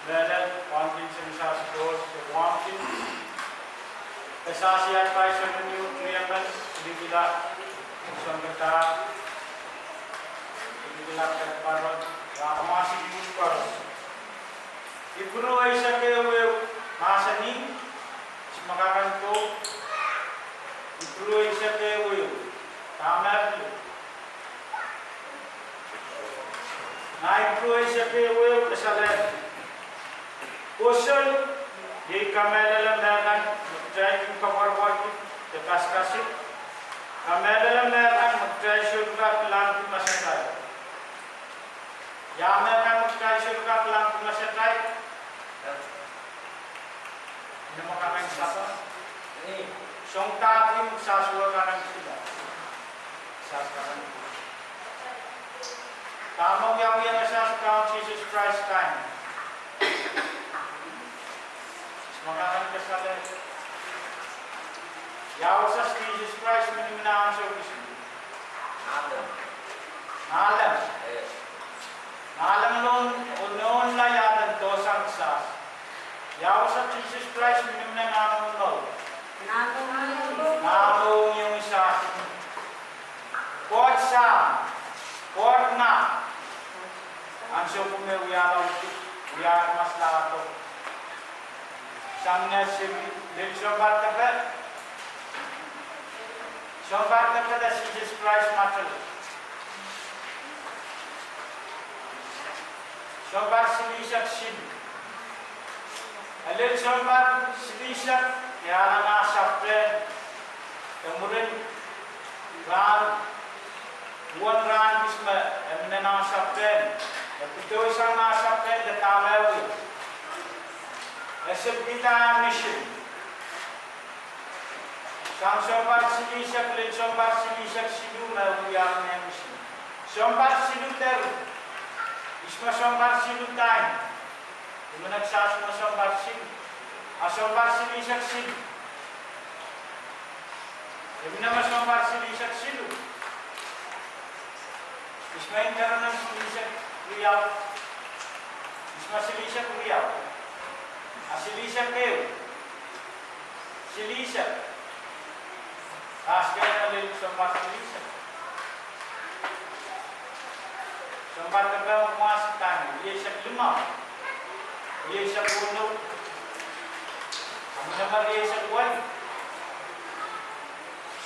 Lele, wantin semisasi dos, wantin. Kesasi at paisa ninyo triyakan, bigila, isang gata, bigila kagparot, kamasi yung paros. Ibro ay sa kewe masani, makakanto. Ibro ay sa kewe, tamat. Na ibro ay sa kewe, kasalan. Kusol, di kamera meran, magtry yung kawarwagi, kaskasik. Kamera meran, magtry surga kelang masakay. Ya meran magtry surga kelang masakay. Ini makakain siapa? Ini songtakin saswa kanang sila. Sasaran. Tamang yang asas kau Jesus Christ time. Makakain kasalan. Yaw sa Jesus Christ minimina ang service. Alam. Alam noon layatan dosang sas. Yaw sa Jesus Christ minimina ang noon. Nalong yung isa. Kuat sa. Kuat na. Ang siyo pume uyalaw. Uyalaw mas lato. Sangnya dari sobat tebet, dah Jesus Christ matul. Sobat silisak sin. Alil sobat silisak ya lana sapre. Kemudian ran bisma emnena sapre. Betul sang sapre detamewi. Esepita mission. Sang sobat silisak lil sobat silisak sidu na uyang na mission. Sobat sidu teru. Isma sobat sidu time. Imanagsaso na sobat sidu. Sobat silisak sidu. Ibina sobat silisak sidu. Isma intero ng silisak riyaw. Isma silisak riyaw. Silisak kayo. Silisak. Kaya nalit sobat silisak. Sobat kayo masikan. Iyasak lima. Iyasak puno. Ang naman iyasak wali.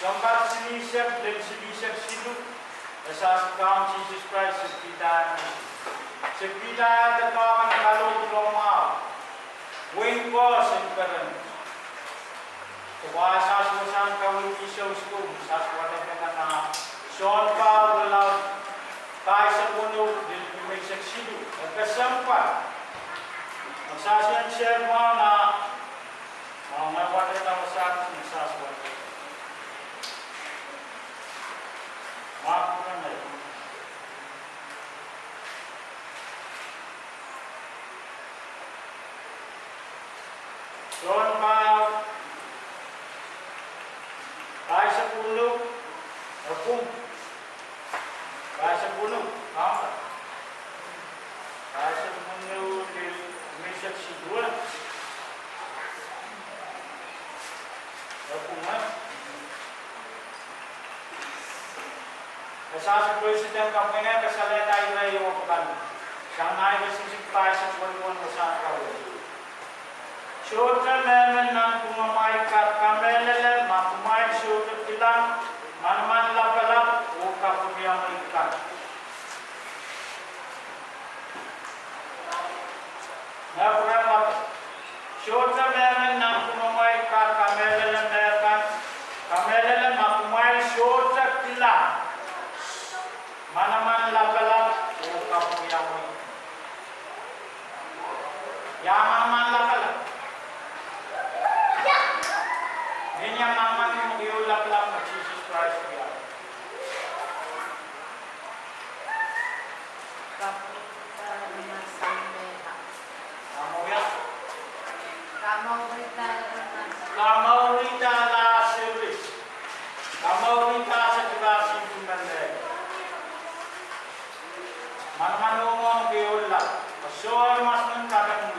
Sobat silisak dan silisak silu. Asas kaum Jesus Christ sekitar. Sekitar tetapan kalau Roma. Wing boss and current. Kaya saswasan kawin isaw school, saswatan ka na Sean Paul allowed tayo sa puno, din may saksido. Nagkasampa. Magsasyan siya mo na mawatan na sa atin ng saswatan. Makakunan na yun. Sean Paul tayo sa puno, apong tayo sa puno, tayo sa puno, may saksiduan. Apong nga. Kasasa President Kampanya, kasalaya tayo na yung apakan. Siyang naibasisip tayo sa punuan mo sa kawin. Shoulder level ng pumamay ka kamelele, mapumay shoulder tilang, manaman lapalap, o kapumiyang ikan. Naprama, shoulder level ng pumamay ka kamelele mekan, kamelele mapumay shoulder tilang, manaman lapalap, o kapumiyang ikan. Yaman lapalap. Ini yang naman mag-iulap-lap na Jesus Christ niya. Kamaurita la service. Kamaurita sa klaseng kumandre. Man-manungo mag-iulap. Pasyon mas nang kakang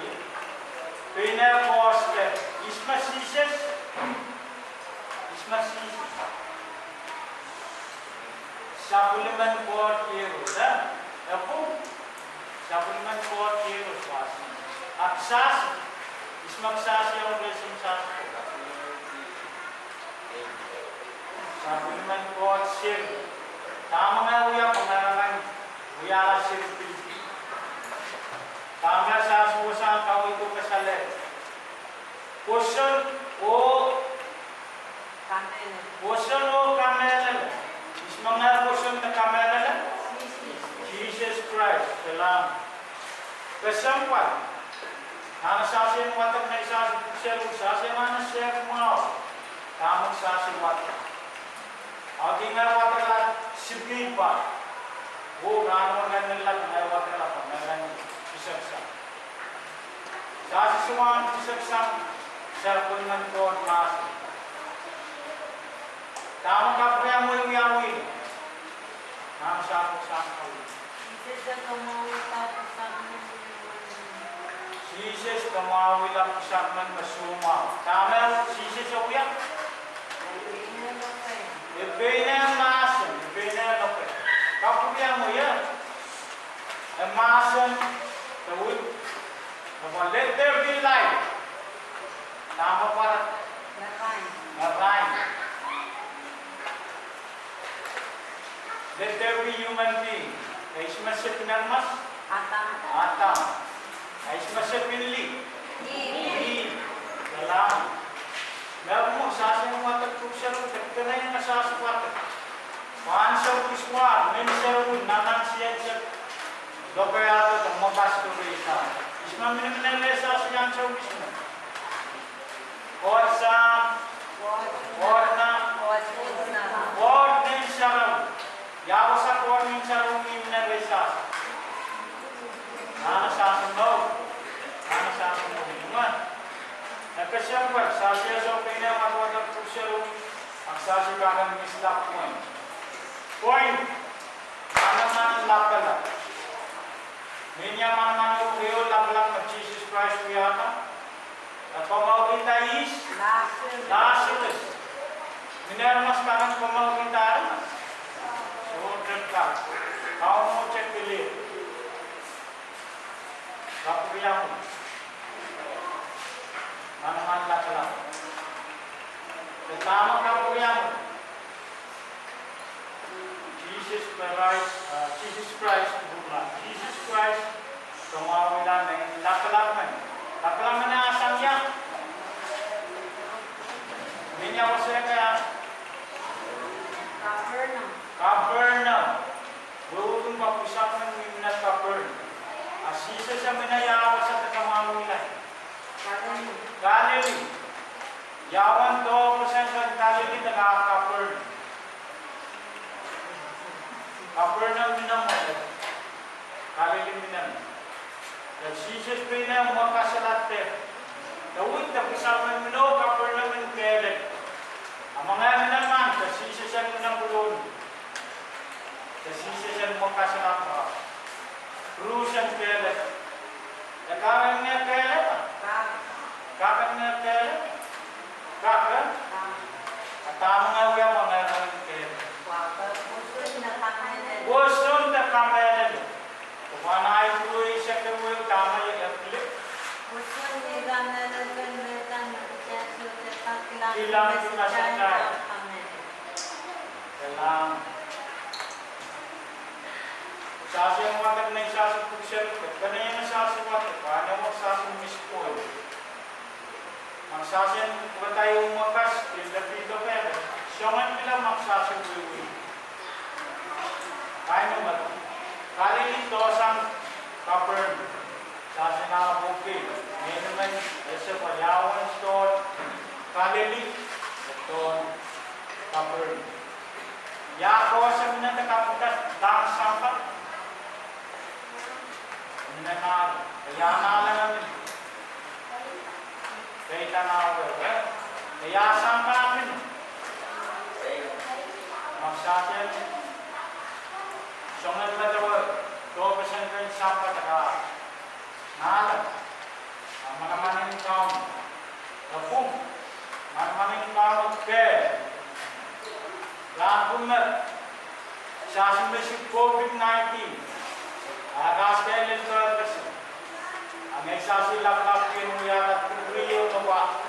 Christmas Jesus. Christmas Jesus. Supplement for euros. Apo. Supplement for euros. Aksas. Ismaksas yung blessing sa supplement for sir. Tama nga uya pangalan. Uya sir. Tama sa susan kau itu kesale. Question o kamel. Question o kamel. Ismanga question na kamel. Jesus Christ. Salam. Kesempat. Nana sasin watak na isa seru sasin mana seru mau. Kamu sasin watak. Aginga watak la sibiba. Wo gano ngayon lang na watak la pangalan isaksa. Sasin suman isaksa seru man God mas. Kamu kapya mo yung yawi. Kamu sasin. Jesus kamawi lang isakman masuma. Tama, Jesus o yan? Ibina ang masan, ibina ang lapit. Kapagyan mo yan. Ang masan, tawid. Let there be light. Tama para? Napain. Let there be human being. Kaya ismasip pinarmas? Atam. Ay ismasip pinli? Hindi. Salam. Meron mo, sasang watak kuksaro, tagka na yung nasasakwatak. Maansar kiswa, mensar mo, nanan siya siya. Dokayato, ang mabasto ko isa. Isma minimilesa siya sa kiswa. Orsa, orna, ornin saraw. Yawasak ornin saraw minimilesa. Nana sasang no. Nana sasang no. Inuman. Nagkasyampat, sasya sa pinang matwatak pusyaro, ang sasya kakang mislap point. Point, manaman lapala. Ninya manaman uyo lapala ng Jesus Christ uyata. At pamawinta is, lasilis. Minermas kakang pamawinta rin. So, trip ka. Kau mo check pili. Kapuya mo. Manaman lapala. Tama kapuya mo. Jesus Christ, Jesus Christ, tumawila na yung lapalaman. Lapalaman na asang yan. Hindi niya ko siya kaya. Capernaum. Buong papusak ng minat Capernaum. Asisa siya minayawa sa tagamawila. Galilee. Yawan to persen Galilee taga-Capernaum. Capernaum minang mo. Galilee minang. Dan Jesus pinang makasalate. Dawit na pisaman mino Capernaum in Kelen. Ang mga naman, kasi Jesus ang minang bulon. Kasi Jesus ang makasalate. Cruz ang Kelen. Nakarang niya Kelen. Kakak na Kelen. Kakak. At tama nga uya mga naman Kelen. Gusto na kamelen. Kung ay tuloy siya kamuyo, tama yung aklip. Ilang sinasakay. Kailang. Sasang watak na isasapag siya. Kanaya na sasang watak. Paano mo sasang mispoil? Ang sasang kung tayo umakas, yung dapito pwede. Siyangan nila magsasang wiwi. Kaya mo ba ito? Kali ito sa Capernaum. Sa sinabuki. Ngayon naman, sa Payawan store. Kali ito Capernaum. Yako sa minatakaputas, dang sampat. Minanalo. Kaya nala namin. Kaya tanawa. Kaya sampa namin. Magsasin. Sunod na daw, 2% rin sampa taga nalang. Ang mga maning taon, kapong, sa si COVID-19. Agas kaya lito kasi. Ang isa sila kapin mo yata kubriyo mo ba?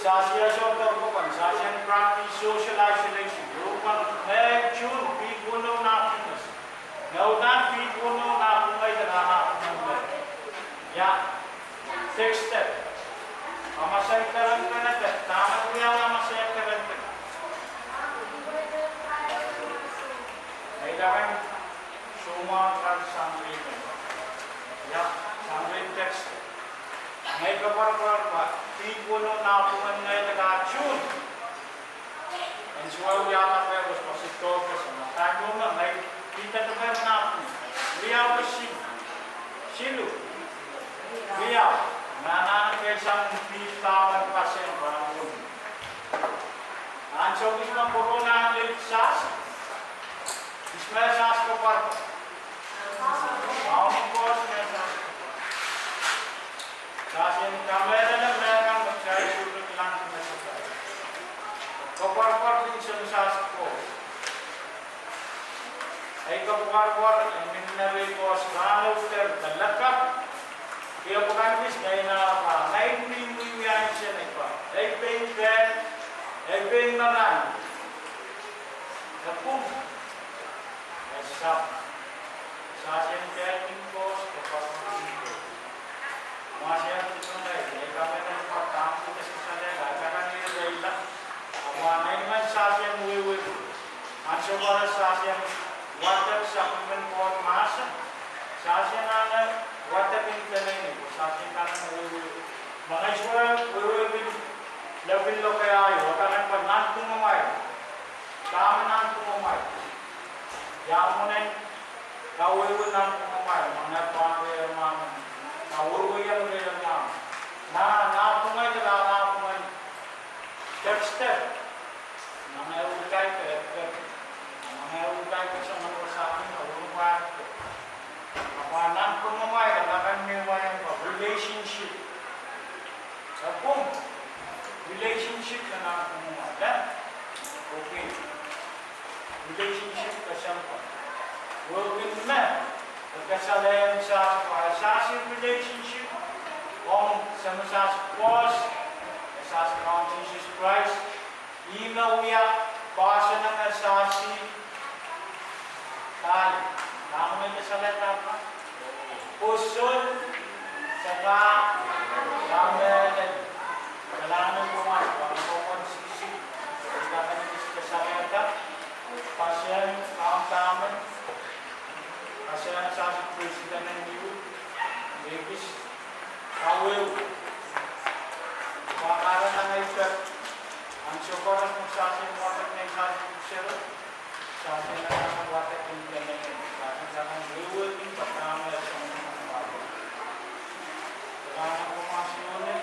Sa siya sotor ko kan, sa siya practice social isolation. Rupang June, pipuno na pinas. Nautan pipuno na kumay na kumay. Ya, sixth step. Mamasay ka lang ka na ka. Tama ko yan mamasay ka lang ka. Ay dapat sumakan sambil. Ya, sambil text. May kabar-kabar pa, pipuno na kuman ngayon nag-atune. And so, yata kayo, gusto si Togas, matago na, may kita na kayo na ako. Liyaw ko silu. Liyaw. Nananang kayo sa pitawan kasi ang parang. Ang sogis ng corona ang ligsas. Ismail sas ko parang. Mauming ko, Ismail sas. Kasi yung kamera lang meron, magkaya sulot lang na sa kapar-par din siya sa ko. Ay kapar-par, ang minari ko sa haloter, talakap. Kaya po kanibis, ngayon na pa, ngayon pinimuyuyan siya na ipa. Ay pinggan, ay pingmaran. Kapung. Ay sap. Sa siyang kayating ko, sa kapar-par ko. Masih ada tujuan lain. Jika mereka pertama kita sesuai ajaran ini adalah awalnya dengan sahsian wujud, ansur sahsian watak supplement for masa, sahsian ada watak ini, sahsian karena wujud. Mengajar wujud lebih lokal, wataran penantu memai, kami nantu memai. Yang mana kau wujud nantu memai, mana tuan mana. Awal yang berjalan, na pungay jala na pungay, step, mga ulay ka sa mga sa akin, ulungan ko. Kapanan ko mamay, kalakan may wayan pa, relationship. Kapong, relationship na na pumumay. Okay. Relationship kasang pa. Working man. Pagkasalayan sa assassin relationship, kung sa masas sa Jesus Christ, email niya, basa ng assassin, tali. Tama na kasalata pa? Puson, saka, kalaman pumasok, ang pumonsisi, pagkakanin sa kasalata, pasyan, taon-taman, kasi ang sa president ng EU, Davis, Powell, pakaran na ngayon, ang sukoras ng sasin watak na isasin sila, sasin na ng watak yung ganyan, sasin sa ng reward yung pagkakamay sa mga bago. Kailangan ang pumasyon ulit,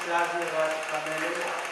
Lazarus Kamele